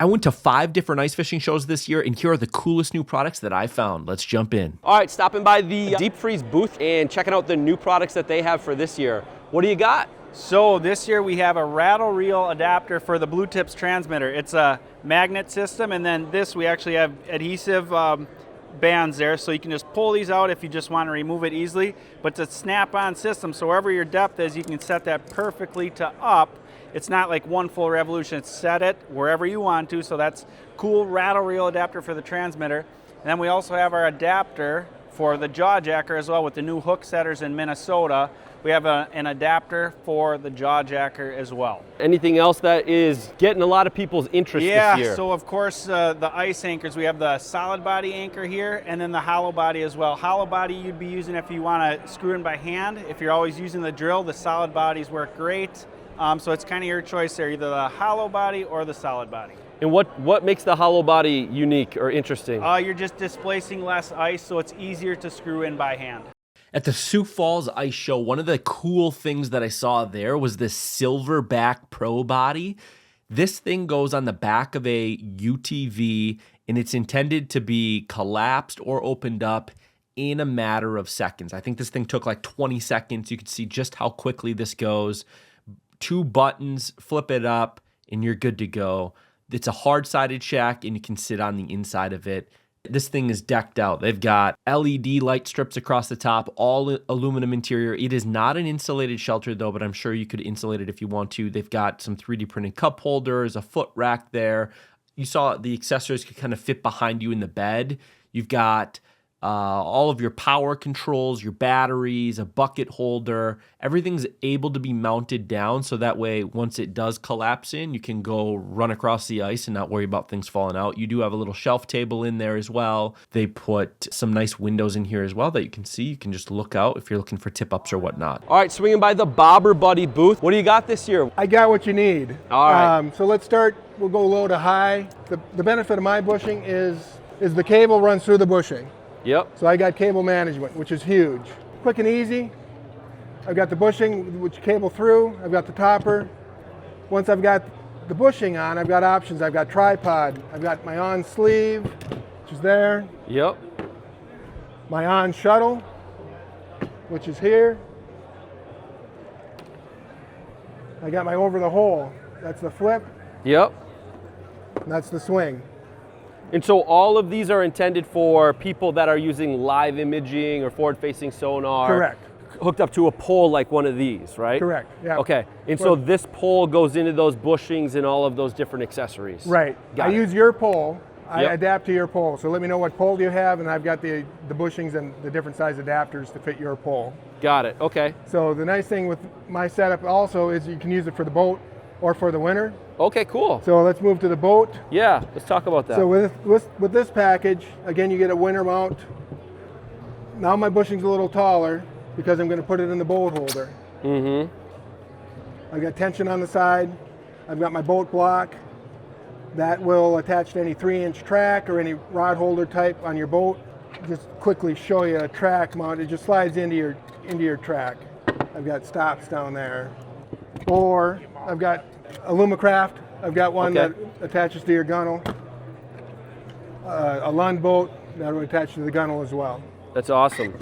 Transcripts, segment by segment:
I went to 5 different ice fishing shows this year, and here are the coolest new products that I found. Let's jump in. All right, stopping by the Deep Freeze booth and checking out the new products that they have for this year. What do you got? So this year we have a rattle reel adapter for the Blue Tips transmitter. It's a magnet system, and then this we actually have adhesive bands there, so you can just pull these out if you just want to remove it easily. But it's a snap-on system, so wherever your depth is, you can set that perfectly to up. It's not like one full revolution. It's set it wherever you want to, so that's cool rattle reel adapter for the transmitter. And then we also have our adapter for the jaw jacker as well with the new hook setters in Minnesota. We have an adapter for the jaw jacker as well. Anything else that is getting a lot of people's interest this year? Yeah, so of course the ice anchors, we have the solid body anchor here and then the hollow body as well. Hollow body you'd be using if you want to screw in by hand. If you're always using the drill, the solid bodies work great. So it's kind of your choice there, either the hollow body or the solid body. And what makes the hollow body unique or interesting? You're just displacing less ice, so it's easier to screw in by hand. At the Sioux Falls Ice Show, one of the cool things that I saw there was this Silverback Pro body. This thing goes on the back of a UTV, and it's intended to be collapsed or opened up in a matter of seconds. I think this thing took like 20 seconds. You can see just how quickly this goes. 2 buttons, flip it up, and you're good to go. It's a hard-sided shack, and you can sit on the inside of it. This thing is decked out. They've got LED light strips across the top, all aluminum interior. It is not an insulated shelter, though, but I'm sure you could insulate it if you want to. They've got some 3D printed cup holders, a foot rack there. You saw the accessories could kind of fit behind you in the bed. You've got all of your power controls, your batteries, a bucket holder. Everything's able to be mounted down, so that way once it does collapse in, you can go run across the ice and not worry about things falling out. You do have a little shelf table in there as well. They put some nice windows in here as well that you can see. You can just look out if you're looking for tip-ups or whatnot. All right, swinging by the Bobber Buddy booth. What do you got this year? I got what you need. All right. So let's start, we'll go low to high. The benefit of my bushing is the cable runs through the bushing. Yep. So I got cable management, which is huge. Quick and easy. I've got the bushing, which cable through. I've got the topper. Once I've got the bushing on, I've got options. I've got tripod. I've got my on sleeve, which is there. Yep. My on shuttle, which is here. I got my over the hole. That's the flip. Yep. And that's the swing. And so all of these are intended for people that are using live imaging or forward-facing sonar. Correct. Hooked up to a pole like one of these, right? Correct, yeah. Okay, and so this pole goes into those bushings and all of those different accessories. Right. Got I it. use your pole. I Yep. adapt to your pole. So let me know what pole you have, and I've got the bushings and the different size adapters to fit your pole. Got it, okay. So the nice thing with my setup also is you can use it for the boat or for the winter. Okay, cool. So let's move to the boat. Yeah, let's talk about that. So with this package, again, you get a winter mount. Now my bushing's a little taller because I'm going to put it in the boat holder. Mm-hmm. I've got tension on the side. I've got my boat block. That will attach to any 3-inch track or any rod holder type on your boat. Just quickly show you a track mount. It just slides into your track. I've got stops down there. Or I've got a Lumacraft. I've got one that attaches to your gunnel. A Lund boat that will attach to the gunnel as well. That's awesome.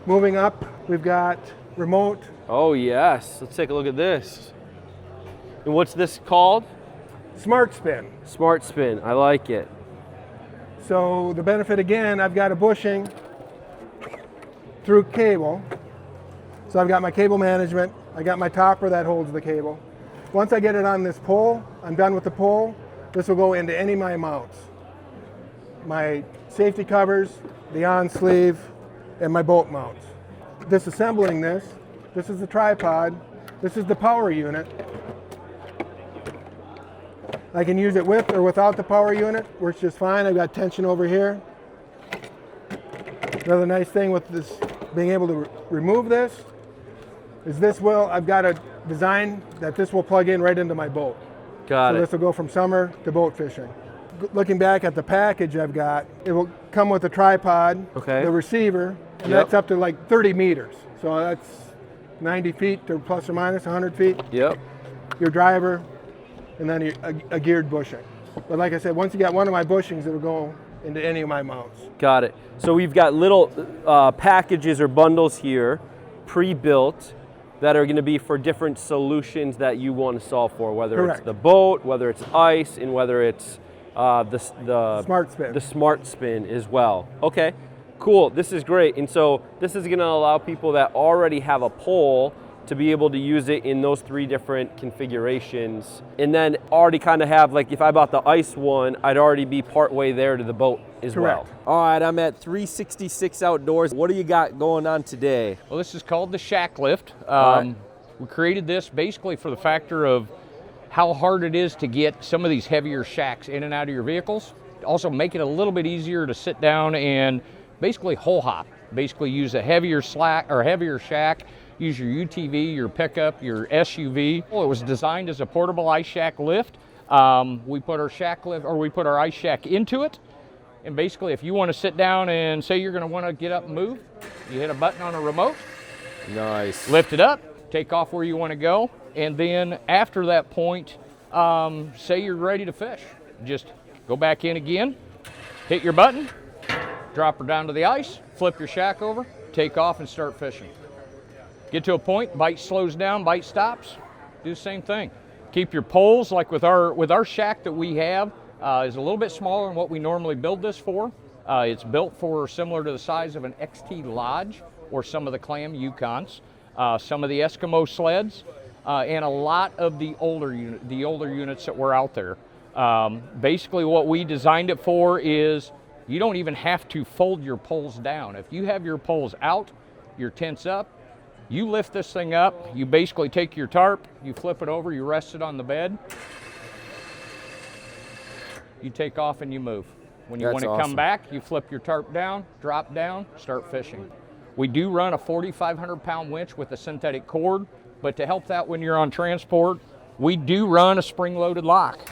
Moving up, we've got remote. Oh yes, let's take a look at this. And what's this called? Smart Spin. Smart Spin, I like it. So the benefit again, I've got a bushing through cable. So I've got my cable management. I got my topper that holds the cable. Once I get it on this pole, I'm done with the pole. This will go into any of my mounts. My safety covers, the on sleeve, and my boat mounts. Disassembling this is the tripod. This is the power unit. I can use it with or without the power unit. Works just fine. I've got tension over here. Another nice thing with this, being able to remove this, is I've got a design that this will plug in right into my boat. Got it. So this will go from summer to boat fishing. Looking back at the package I've got, it will come with a tripod, the receiver, and that's up to like 30 meters. So that's 90 feet to plus or minus 100 feet. Yep. Your driver, and then a geared bushing. But like I said, once you got one of my bushings, it'll go into any of my mounts. Got it. So we've got little packages or bundles here, pre-built, that are going to be for different solutions that you want to solve for, whether Correct. it's the boat, whether it's ice, and whether it's the Smart spin. the smart spin as well. Okay, cool. This is great. And so this is going to allow people that already have a pole to be able to use it in those 3 different configurations, and then already kind of have, like, if I bought the ice one, I'd already be part way there to the boat as Correct. well. All right, I'm at 366 Outdoors. What do you got going on today? Well, this is called the shack lift. right. We created this basically for the factor of how hard it is to get some of these heavier shacks in and out of your vehicles. Also make it a little bit easier to sit down and basically hole hop. Basically use a heavier shack, use your UTV, your pickup, your SUV. Well, it was designed as a portable ice shack lift. We put our ice shack into it. And basically, if you want to sit down and say you're going to want to get up and move, you hit a button on a remote, Nice. lift it up, take off where you want to go, and then after that point, say you're ready to fish. Just go back in again, hit your button, drop her down to the ice, flip your shack over, take off and start fishing. Get to a point, bite slows down, bite stops, do the same thing. Keep your poles, like with our shack that we have, is a little bit smaller than what we normally build this for. It's built for similar to the size of an XT Lodge or some of the Clam Yukons, some of the Eskimo sleds, and a lot of the older units that were out there. Basically what we designed it for is you don't even have to fold your poles down. If you have your poles out, your tent's up, you lift this thing up, you basically take your tarp, you flip it over, you rest it on the bed, you take off and you move. When you That's want to awesome. come back, you flip your tarp down, drop down, start fishing. We do run a 4,500 pound winch with a synthetic cord, but to help that when you're on transport, we do run a spring-loaded lock.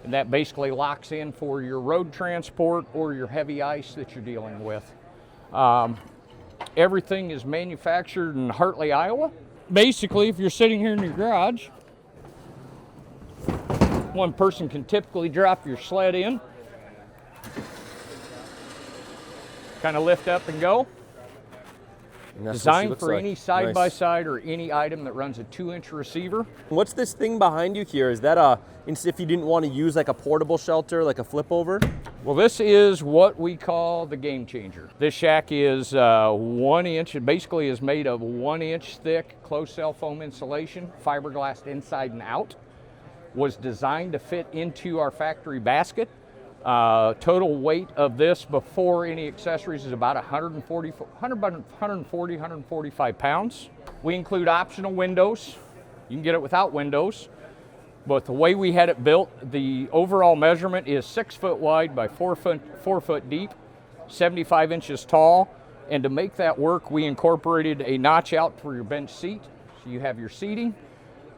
And that basically locks in for your road transport or your heavy ice that you're dealing with. Everything is manufactured in Hartley, Iowa. Basically, if you're sitting here in your garage, one person can typically drop your sled in, kind of lift up and go. And that's what she Designed looks for like. any side-by-side or any item that runs a 2-inch receiver. What's this thing behind you here? Is that if you didn't want to use like a portable shelter, like a flip over? Well, this is what we call the game changer. This shack is 1 inch. It basically is made of 1 inch thick closed cell foam insulation, fiberglass inside and out. Was designed to fit into our factory basket. Total weight of this before any accessories is about 145 pounds. We include optional windows. You can get it without windows. But the way we had it built, the overall measurement is 6 foot wide by 4 foot deep, 75 inches tall. And to make that work, we incorporated a notch out for your bench seat. So you have your seating.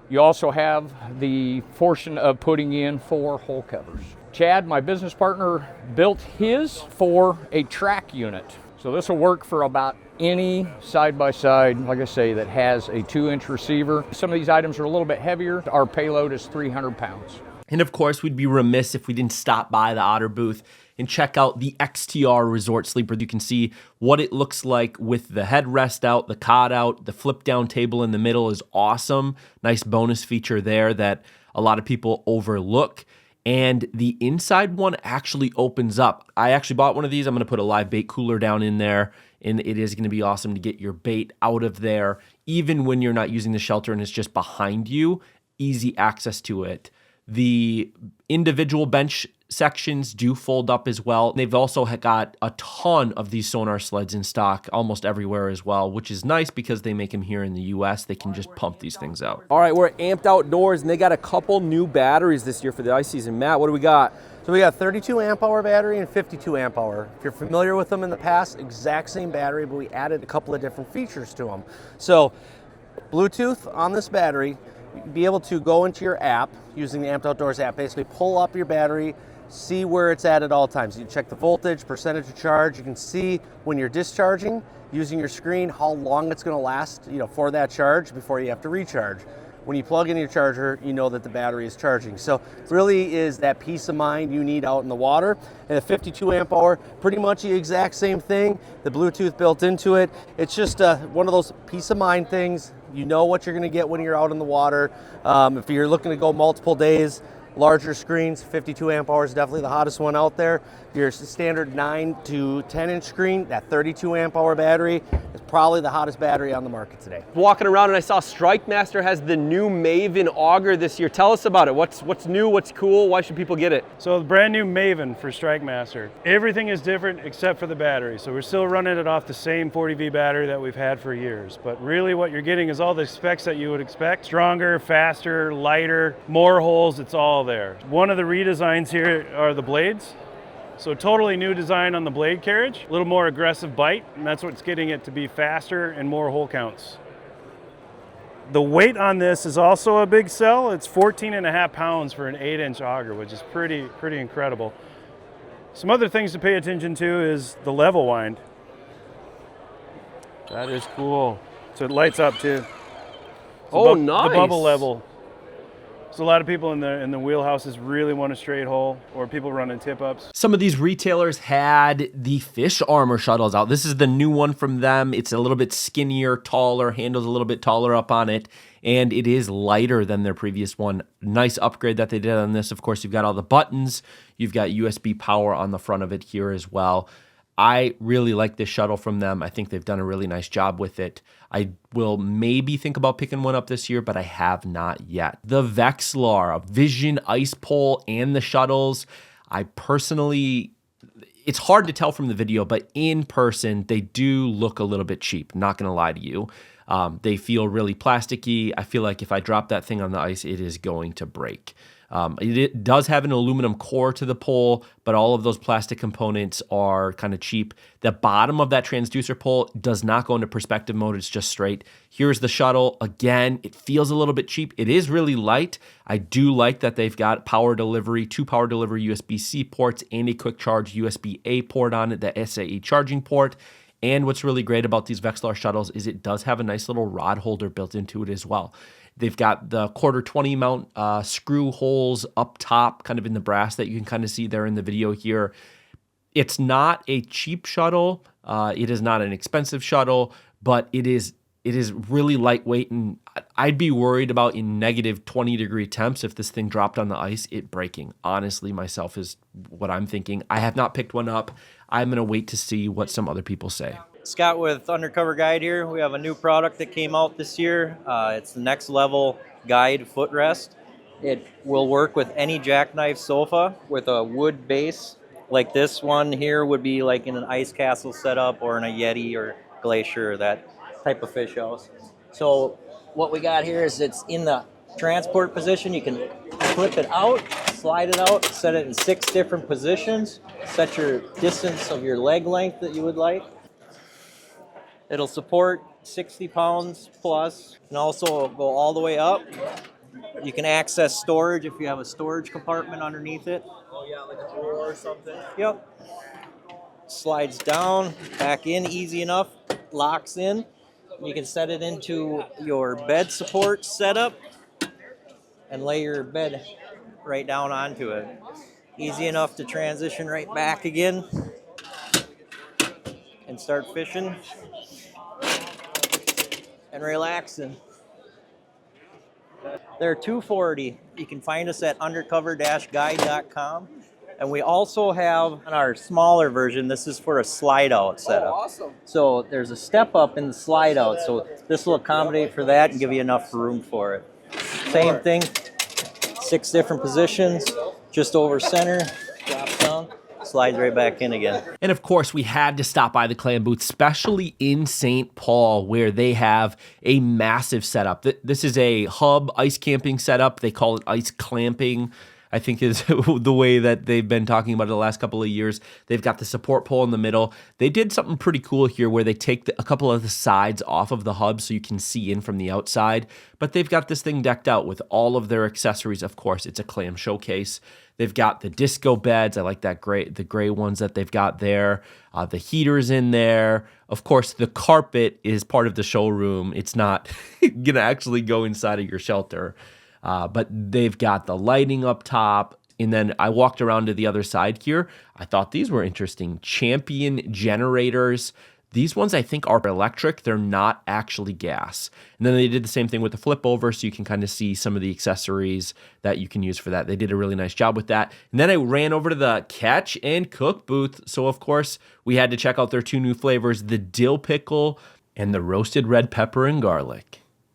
You also have the portion of putting in 4 hole covers. Chad, my business partner, built his for a track unit. So this will work for about any side-by-side, like I say, that has a 2-inch receiver. Some of these items are a little bit heavier. Our payload is 300 pounds. And of course, we'd be remiss if we didn't stop by the Otter booth and check out the XTR Resort Sleeper. You can see what it looks like with the headrest out, the cot out, the flip down table in the middle is awesome. Nice bonus feature there that a lot of people overlook. And the inside one actually opens up. I actually bought one of these. I'm going to put a live bait cooler down in there, and it is going to be awesome to get your bait out of there, even when you're not using the shelter and it's just behind you, easy access to it. The individual bench sections do fold up as well. They've also got a ton of these Sonar sleds in stock almost everywhere as well, which is nice because they make them here in the US. They can just pump these things out. All right, we're at Amped Outdoors, and they got a couple new batteries this year for the ice season. Matt, what do we got? So we got 32 amp hour battery and 52 amp hour. If you're familiar with them in the past, exact same battery, but we added a couple of different features to them. So Bluetooth on this battery, you'll be able to go into your app using the Amped Outdoors app, basically pull up your battery, see where it's at all times. You can check the voltage, percentage of charge. You can see when you're discharging using your screen how long it's going to last, for that charge before you have to recharge. when you plug in your charger, you know that the battery is charging. So really is that peace of mind you need out in the water. And a 52 amp hour, pretty much the exact same thing. The Bluetooth built into it. It's just one of those peace of mind things. You know what you're gonna get when you're out in the water. If you're looking to go multiple days, larger screens, 52 amp hours, definitely the hottest one out there. Your standard 9 to 10 inch screen, that 32 amp hour battery is probably the hottest battery on the market today. Walking around and I saw StrikeMaster has the new Maven auger this year. Tell us about it. What's new, what's cool, why should people get it? So the brand new Maven for StrikeMaster. Everything is different except for the battery. So we're still running it off the same 40V battery that we've had for years. But really what you're getting is all the specs that you would expect. Stronger, faster, lighter, more holes, it's all there. One of the redesigns here are the blades. So totally new design on the blade carriage, a little more aggressive bite, and that's what's getting it to be faster and more hole counts. The weight on this is also a big sell. It's 14.5 pounds for an 8-inch auger, which is pretty incredible. Some other things to pay attention to is the level wind. That is cool. So it lights up too. Oh, nice. The bubble level. So a lot of people in the wheelhouses really want a straight hole, or people running tip-ups. Some of these retailers had the fish armor shuttles out. This is the new one from them. It's a little bit skinnier, taller, handles a little bit taller up on it, and it is lighter than their previous one. Nice upgrade that they did on this. Of course, you've got all the buttons. You've got USB power on the front of it here as well. I really like this shuttle from them. I think they've done a really nice job with it. I will maybe think about picking one up this year, but I have not yet. The Vexilar, a Vision ice pole, and the shuttles. I personally, it's hard to tell from the video, but in person, they do look a little bit cheap. Not gonna lie to you. They feel really plasticky. I feel like if I drop that thing on the ice, it is going to break. It does have an aluminum core to the pole, but all of those plastic components are kind of cheap. The bottom of that transducer pole does not go into perspective mode. It's just straight. Here's the shuttle. Again, it feels a little bit cheap. It is really light. I do like that they've got power delivery, 2 power delivery USB-C ports, and a quick charge USB-A port on it, the SAE charging port. And what's really great about these Vexilar shuttles is it does have a nice little rod holder built into it as well. They've got the 1/4-20 mount screw holes up top, kind of in the brass that you can kind of see there in the video here. It's not a cheap shuttle. It is not an expensive shuttle, but it is really lightweight, and I'd be worried about in negative 20-degree temps if this thing dropped on the ice, it breaking. Honestly, myself is what I'm thinking. I have not picked one up. I'm going to wait to see what some other people say. Scott with Undercover Guide here. We have a new product that came out this year. It's the Next Level Guide footrest. It will work with any jackknife sofa with a wood base. Like this one here would be like in an ice castle setup or in a Yeti or Glacier or that type of fish house. So what we got here is it's in the transport position. You can flip it out, slide it out, set it in 6 different positions, set your distance of your leg length that you would like. It'll support 60 pounds plus, and also go all the way up. You can access storage if you have a storage compartment underneath it. Oh yeah, like a drawer or something? Yep. Slides down, back in easy enough, locks in. You can set it into your bed support setup and lay your bed right down onto it. Easy enough to transition right back again and start fishing and relaxing. They're $240. You can find us at undercover-guide.com. And we also have our smaller version. This is for a slide out setup. Oh, awesome. So there's a step up in the slide out. So this will accommodate for that and give you enough room for it. Same thing, 6 different positions, just over center, drops down, slides right back in again. And of course, we had to stop by the Clam booth, especially in St. Paul, where they have a massive setup. This is a hub ice camping setup. They call it ice clamping. I think is the way that they've been talking about it the last couple of years. They've got the support pole in the middle. They did something pretty cool here where they take a couple of the sides off of the hub so you can see in from the outside, but they've got this thing decked out with all of their accessories. Of course, it's a Clam showcase. They've got the disco beds. I like that the gray ones that they've got there. The heaters in there. Of course, the carpet is part of the showroom. It's not going to actually go inside of your shelter. But they've got the lighting up top. And then I walked around to the other side here. I thought these were interesting. Champion generators. These ones I think are electric. They're not actually gas. And then they did the same thing with the flip over so you can kind of see some of the accessories that you can use for that. They did a really nice job with that. And then I ran over to the catch and cook booth. So of course we had to check out their 2 new flavors, the dill pickle and the roasted red pepper and garlic.